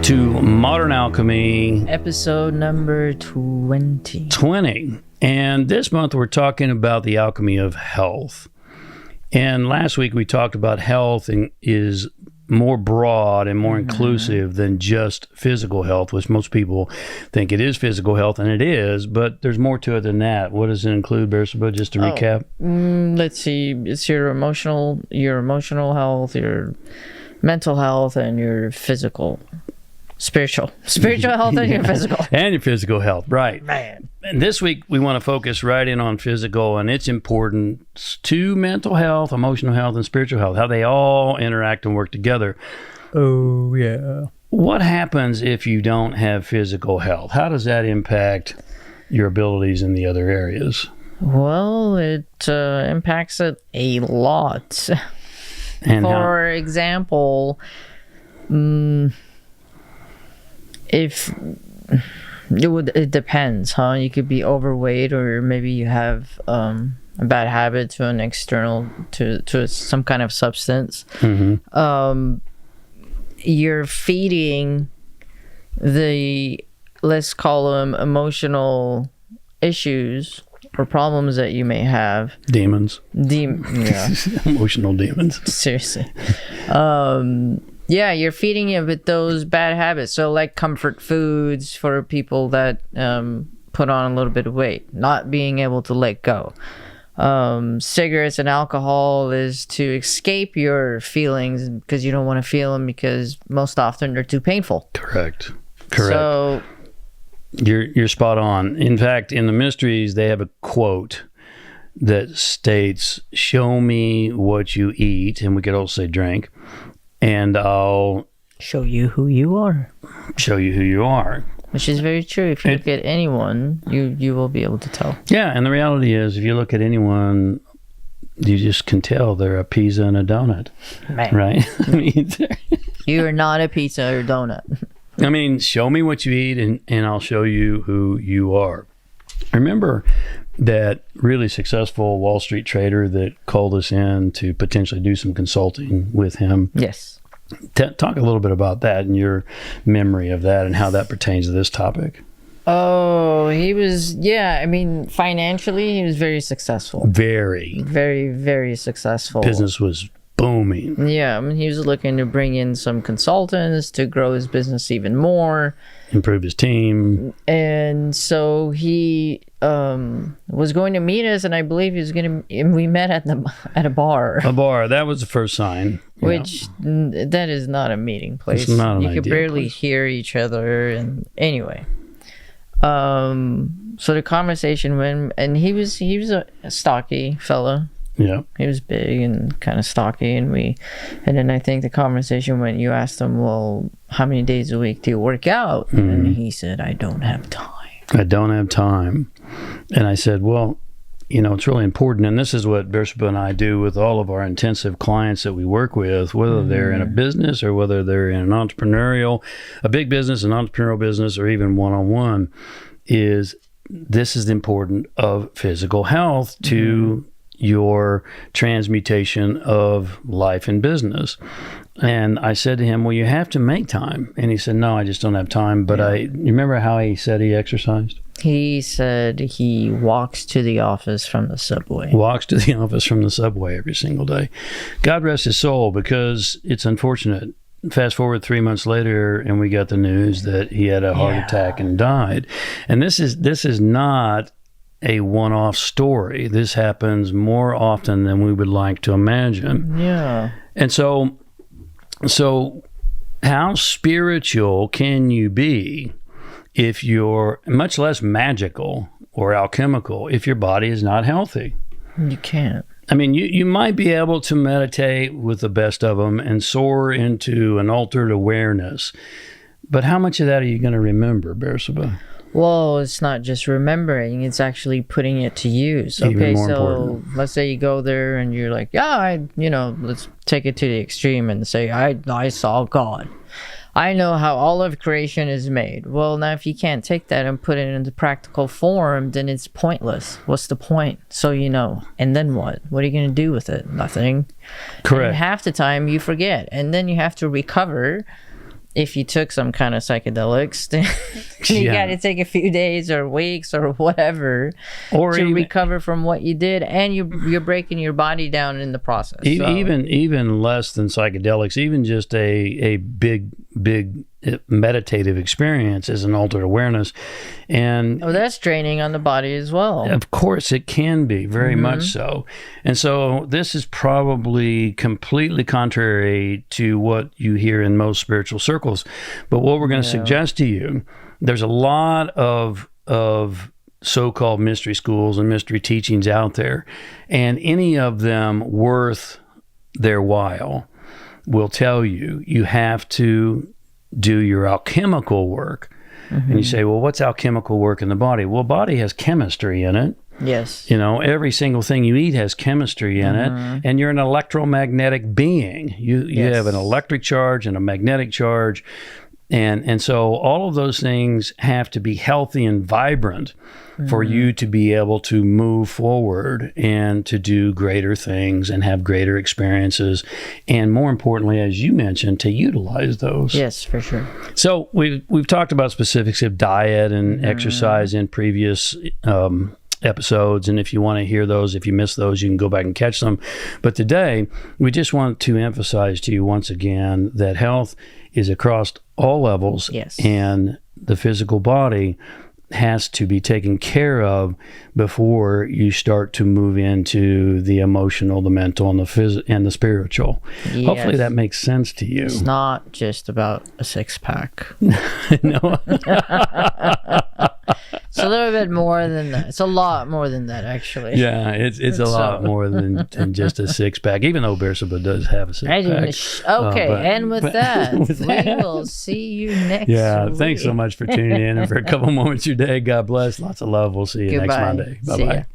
to Modern Alchemy, episode number 20. And this month we're talking about the alchemy of health. And last week we talked about health is more broad and more inclusive than just physical health, which most people think it is physical health, and it is, but there's more to it than that. What does it include, Bersabeh, just to recap? Let's see. It's your emotional health, your mental health, and your spiritual health, and your physical. And your physical health, right. Man. And this week we want to focus right in on physical and its importance to mental health, emotional health, and spiritual health, how they all interact and work together. Oh, yeah. What happens if you don't have physical health? How does that impact your abilities in the other areas? Well, it impacts it a lot. And for example, it depends, huh? You could be overweight, or maybe you have a bad habit to an external to some kind of substance. You're feeding the, let's call them, emotional issues or problems that you may have. Demons. Yeah. Emotional demons. Seriously. Yeah, you're feeding it with those bad habits. So like comfort foods for people that put on a little bit of weight, not being able to let go. Cigarettes and alcohol is to escape your feelings because you don't want to feel them, because most often they're too painful. Correct. So you're spot on. In fact, in the Mysteries, they have a quote that states, "Show me what you eat," and we could also say drink, "and I'll show you who you are." Show you who you are. Which is very true. If you look at anyone, you will be able to tell. Yeah, and the reality is, if you look at anyone, you just can tell they're a pizza and a donut. Man. Right? I mean, you are not a pizza or donut. I mean, show me what you eat, and I'll show you who you are. Remember that really successful Wall Street trader that called us in to potentially do some consulting with him? Yes. Talk a little bit about that and your memory of that and how that pertains to this topic. Oh, he was, financially, he was very successful. Very, very successful. Business was booming. Yeah, he was looking to bring in some consultants to grow his business even more. Improve his team. And so he was going to meet us, and I believe we met at a bar. A bar, that was the first sign. That is not a meeting place. It's not an You could barely place. hear each other, and anyway. So the conversation went, and he was a stocky fella. Yeah. He was big and kind of stocky, and then I think the conversation went, you asked him, well, how many days a week do you work out? And he said, I don't have time. And I said, well, it's really important, and this is what Bersabeh and I do with all of our intensive clients that we work with, whether they're in a business or whether they're in a big business, an entrepreneurial business, or even one-on-one, this is the importance of physical health to your transmutation of life and business. And I said to him, well, you have to make time. And he said, no, I just don't have time. But you remember how he said he exercised? He said he walks to the office from the subway. Every single day. God rest his soul, because it's unfortunate. Fast forward 3 months later, and we got the news that he had a heart attack and died. And this is not a one-off story. This happens more often than we would like to imagine. Yeah. And so how spiritual can you be if you're, much less magical or alchemical, if your body is not healthy? You can't. I mean, you might be able to meditate with the best of them and soar into an altered awareness, but how much of that are you going to remember, Bersabeh? Well, it's not just remembering, it's actually putting it to use. Even more important. Let's say you go there and you're like, let's take it to the extreme and say, I saw God. I know how all of creation is made. Well, now if you can't take that and put it into practical form, then it's pointless. What's the point? So and then what? What are you going to do with it? Nothing. Correct. And half the time you forget, and then you have to recover if you took some kind of psychedelics, then you got to take a few days or weeks or whatever to recover from what you did, and you're breaking your body down in the process. Even less than psychedelics, even just a big meditative experience is an altered awareness, and that's draining on the body as well. Of course, it can be very much so, and so this is probably completely contrary to what you hear in most spiritual circles. But what we're going to suggest to you, there's a lot of so-called mystery schools and mystery teachings out there, and any of them worth their while will tell you you have to do your alchemical work. And you say, well, what's alchemical work in the body? Well, body has chemistry in it. Yes. Every single thing you eat has chemistry in it, and you're an electromagnetic being. You have an electric charge and a magnetic charge, and so all of those things have to be healthy and vibrant for you to be able to move forward and to do greater things and have greater experiences, and more importantly, as you mentioned, to utilize those. Yes, for sure. So we've talked about specifics of diet and exercise in previous episodes, and if you want to hear those, if you missed those, you can go back and catch them. But today, we just want to emphasize to you once again that health is across all levels, and the physical body has to be taken care of before you start to move into the emotional, the mental, and the spiritual. Yes. Hopefully that makes sense to you. It's not just about a six-pack. No. It's a little bit more than that. It's a lot more than that, actually. Yeah, it's a lot more than just a six-pack, even though Bersabeh does have a six-pack. Okay, and with that, we will see you next week. Thanks so much for tuning in, and for a couple moments of your day. God bless. Lots of love. We'll see you next Monday. Bye-bye.